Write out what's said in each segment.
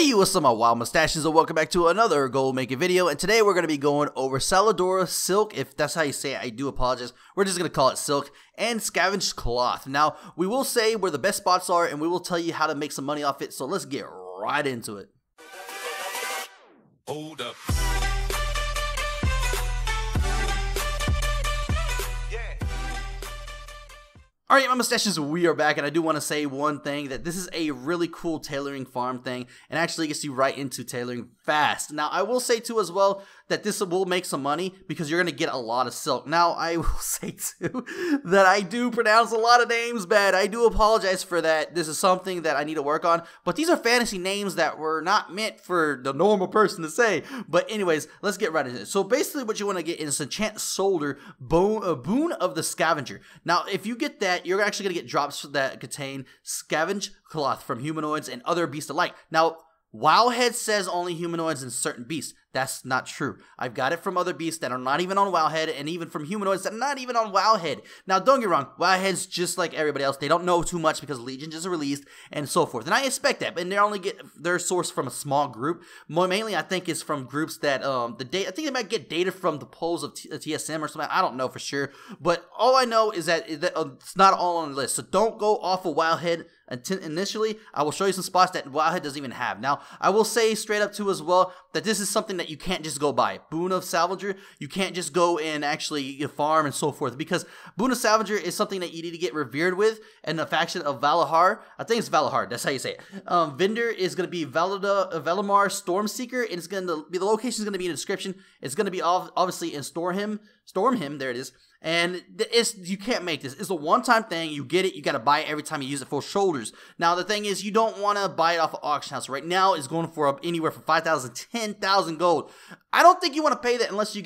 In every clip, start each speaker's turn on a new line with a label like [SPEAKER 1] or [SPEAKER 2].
[SPEAKER 1] Hey, what's up my wild mustaches, and welcome back to another gold making video. And today we're going to be going over Shal'dorei Silk, if that's how you say it, I do apologize. We're just going to call it Silk, and Scavenged Cloth. Now, we will say where the best spots are, and we will tell you how to make some money off it, so let's get right into it.
[SPEAKER 2] Hold up.
[SPEAKER 1] Alright, my mustaches, we are back, and I do want to say one thing, that this is a really cool tailoring farm thing, and actually gets you right into tailoring fast. Now, I will say too as well, that this will make some money, because you're going to get a lot of silk. Now, I will say too, that I do pronounce a lot of names bad. I do apologize for that. This is something that I need to work on, but these are fantasy names that were not meant for the normal person to say. But anyways, let's get right into it. So basically what you want to get is Enchant Shoulder, Boon of the Scavenger. Now, if you get that, you're actually going to get drops that contain Scavenged Cloth from humanoids and other beasts alike. Now, Wowhead says only humanoids and certain beasts. That's not true. I've got it from other beasts that are not even on Wowhead, and even from humanoids that are not even on Wowhead. Now, don't get me wrong, Wowhead's just like everybody else. They don't know too much because Legion just released and so forth. And I expect that, but they only get their source from a small group. More mainly, I think it's from groups that I think they might get data from the polls of TSM or something. I don't know for sure, but all I know is that it's not all on the list. So don't go off of Wowhead initially. I will show you some spots that Wowhead doesn't even have. Now, I will say straight up too as well that this is something that you can't just go buy. Boon of Scavenger, you can't just go and actually farm and so forth, because Boon of Scavenger is something that you need to get revered with, and the faction of Valahar, I think it's Valahar, that's how you say it. Vendor is going to be Valimar Stormseeker, and it's going to be, the location is going to be in the description. It's going to be obviously in Stormhim, there it is. And you can't make this. It's a one-time thing. You get it. You got to buy it every time you use it for shoulders. Now, the thing is, you don't want to buy it off of auction house. Right now, it's going for anywhere from 5,000 to 10,000 gold. I don't think you want to pay that unless you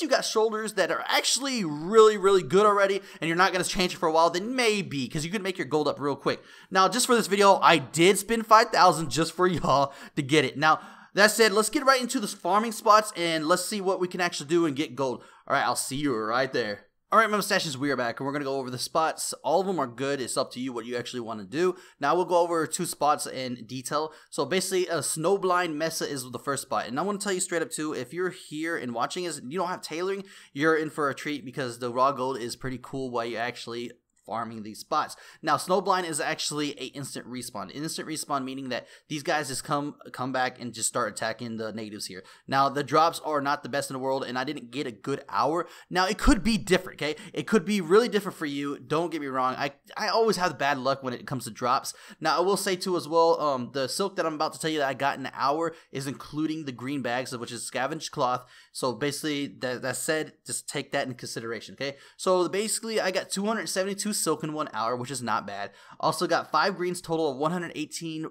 [SPEAKER 1] got shoulders that are actually really, really good already, and you're not going to change it for a while. Then maybe, because you can make your gold up real quick. Now, just for this video, I did spend 5,000 just for y'all to get it. Now, that said, let's get right into the farming spots, and let's see what we can actually do and get gold. Alright, I'll see you right there. Alright, my mustaches, we are back, and we're going to go over the spots. All of them are good. It's up to you what you actually want to do. Now, we'll go over two spots in detail. So, basically, Snowblind Mesa is the first spot. And I want to tell you straight up, too, if you're here and watching this, and you don't have tailoring, you're in for a treat, because the raw gold is pretty cool while you actually farming these spots. Now, Snowblind is actually a instant respawn. Instant respawn meaning that these guys just come back and just start attacking the natives here. Now, the drops are not the best in the world, and I didn't get a good hour. Now, it could be different, okay? It could be really different for you. Don't get me wrong. I always have bad luck when it comes to drops. Now, I will say too as well, the silk that I'm about to tell you that I got in the hour is including the green bags, which is Scavenged Cloth. So basically, that said, just take that into consideration, okay? So basically, I got 272 silk in 1 hour, which is not bad. Also got 5 greens, total of 118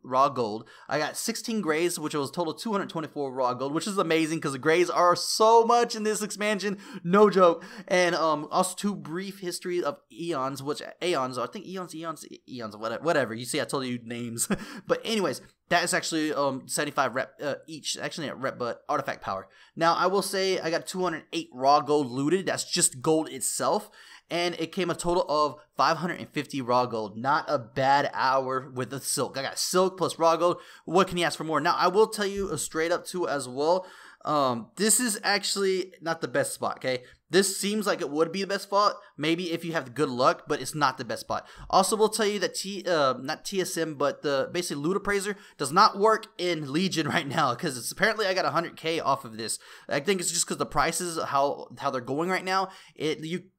[SPEAKER 1] raw gold. I got 16 grays, which was total 224 raw gold, which is amazing because the grays are so much in this expansion, no joke. And also 2 brief history of Aeons, which Aeons, I think Aeons, whatever. You see, I told you names. But anyways, that is actually 75 rep each. Actually, not rep, but artifact power. Now, I will say I got 208 raw gold looted. That's just gold itself. And it came a total of 550 raw gold. Not a bad hour with the silk. I got silk plus raw gold. What can you ask for more? Now, I will tell you straight up too as well. This is actually not the best spot, okay? This seems like it would be the best spot, maybe if you have good luck, but it's not the best spot. Also, we'll tell you that not TSM, but the basically loot appraiser does not work in Legion right now, because it's apparently I got 100k off of this. I think it's just because the prices, how they're going right now.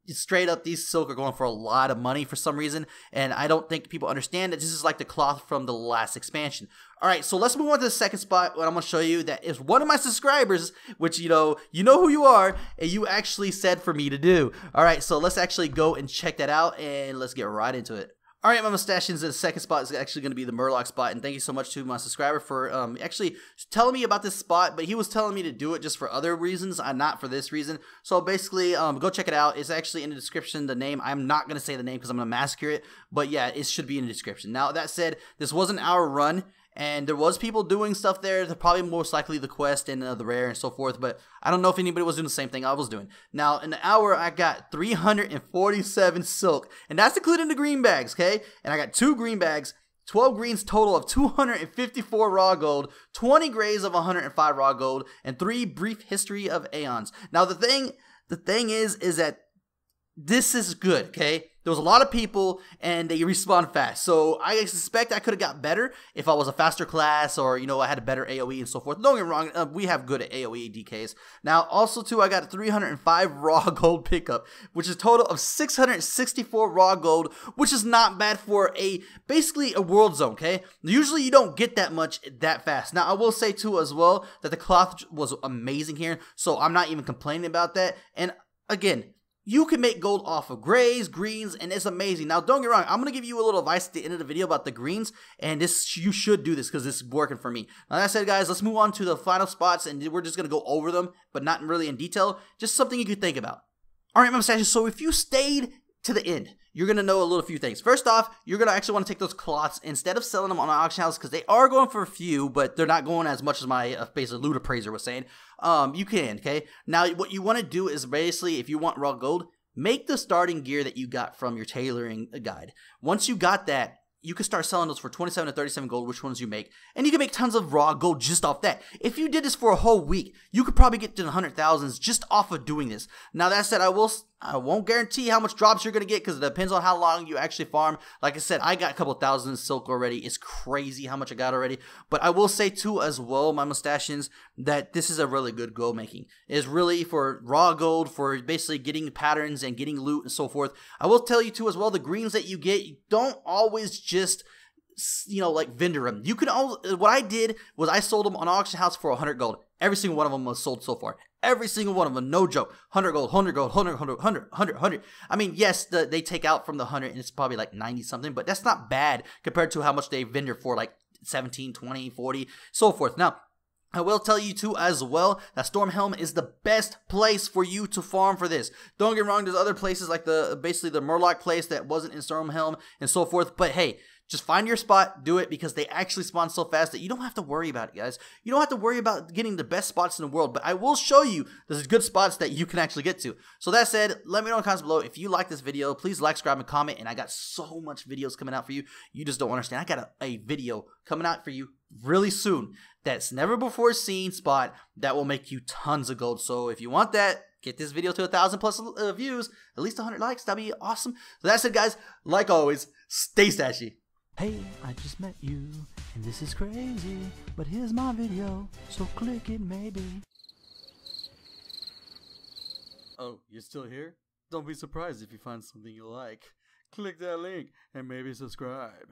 [SPEAKER 1] Straight up, these silk are going for a lot of money for some reason, and I don't think people understand that this is like the cloth from the last expansion. Alright, so let's move on to the second spot. What I'm going to show you that is one of my subscribers, which you know who you are, and you actually said for me to do. Alright, so let's actually go and check that out, and let's get right into it. Alright, my mustachians, the second spot is actually going to be the Murloc spot, and thank you so much to my subscriber for actually telling me about this spot, but he was telling me to do it just for other reasons, not for this reason. So basically, go check it out. It's actually in the description, the name. I'm not going to say the name because I'm going to massacre it, but yeah, it should be in the description. Now, that said, this was an hour run, and there was people doing stuff there. They're probably most likely the quest and the rare and so forth, but I don't know if anybody was doing the same thing I was doing. Now, in the hour, I got 347 silk, and that's including the green bags, okay? And I got 2 green bags, 12 greens total of 254 raw gold, 20 grays of 105 raw gold, and 3 brief history of Aeons. Now the thing is that this is good, okay? There was a lot of people, and they respawn fast. So I suspect I could have got better if I was a faster class, or, you know, I had a better AoE and so forth. Don't get me wrong, we have good at AoE DKs. Now, also, too, I got a 305 raw gold pickup, which is a total of 664 raw gold, which is not bad for basically a world zone, okay? Usually, you don't get that much that fast. Now, I will say, too, as well, that the cloth was amazing here, so I'm not even complaining about that. And, again, you can make gold off of grays, greens, and it's amazing. Now, don't get me wrong, I'm going to give you a little advice at the end of the video about the greens, and you should do this because this is working for me. Now, that said, guys, let's move on to the final spots, and we're just going to go over them, but not really in detail. Just something you could think about. All right, Mesa, so if you stayed to the end, you're going to know a little few things. First off, you're going to actually want to take those cloths instead of selling them on auction house, because they are going for a few, but they're not going as much as my basically loot appraiser was saying. You can, okay? Now, what you want to do is basically, if you want raw gold, make the starting gear that you got from your tailoring guide. Once you got that, you can start selling those for 27 to 37 gold, which ones you make. And you can make tons of raw gold just off that. If you did this for a whole week, you could probably get to the 100,000s just off of doing this. Now, that said, I won't guarantee how much drops you're going to get because it depends on how long you actually farm. Like I said, I got a couple thousand silk already. It's crazy how much I got already. But I will say too as well, my mustachians, that this is a really good gold making. It's really for raw gold, for basically getting patterns and getting loot and so forth. I will tell you too as well, the greens that you get, you don't always just, you know, like vendor them. You can always, what I did was I sold them on auction house for 100 gold. Every single one of them was sold so far. Every single one of them, no joke. 100 gold, 100 gold, 100, 100, 100, 100, 100. I mean, yes, they take out from the 100 and it's probably like 90 something, but that's not bad compared to how much they vendor for, like 17, 20, 40, so forth. Now, I will tell you too as well that Stormhelm is the best place for you to farm for this. Don't get me wrong, there's other places like basically the Murloc place that wasn't in Stormhelm and so forth, but hey, just find your spot, do it, because they actually spawn so fast that you don't have to worry about it, guys. You don't have to worry about getting the best spots in the world, but I will show you there's good spots that you can actually get to. So that said, let me know in the comments below. If you like this video, please like, subscribe, and comment, and I got so much videos coming out for you. You just don't understand. I got a video coming out for you really soon that's never before seen spot that will make you tons of gold. So if you want that, get this video to 1,000 plus views, at least 100 likes. That'd be awesome. So that's it, guys. Like always, stay stashy.
[SPEAKER 2] Hey, I just met you, and this is crazy, but here's my video, so click it maybe.
[SPEAKER 3] Oh, you're still here? Don't be surprised if you find something you like. Click that link and maybe subscribe.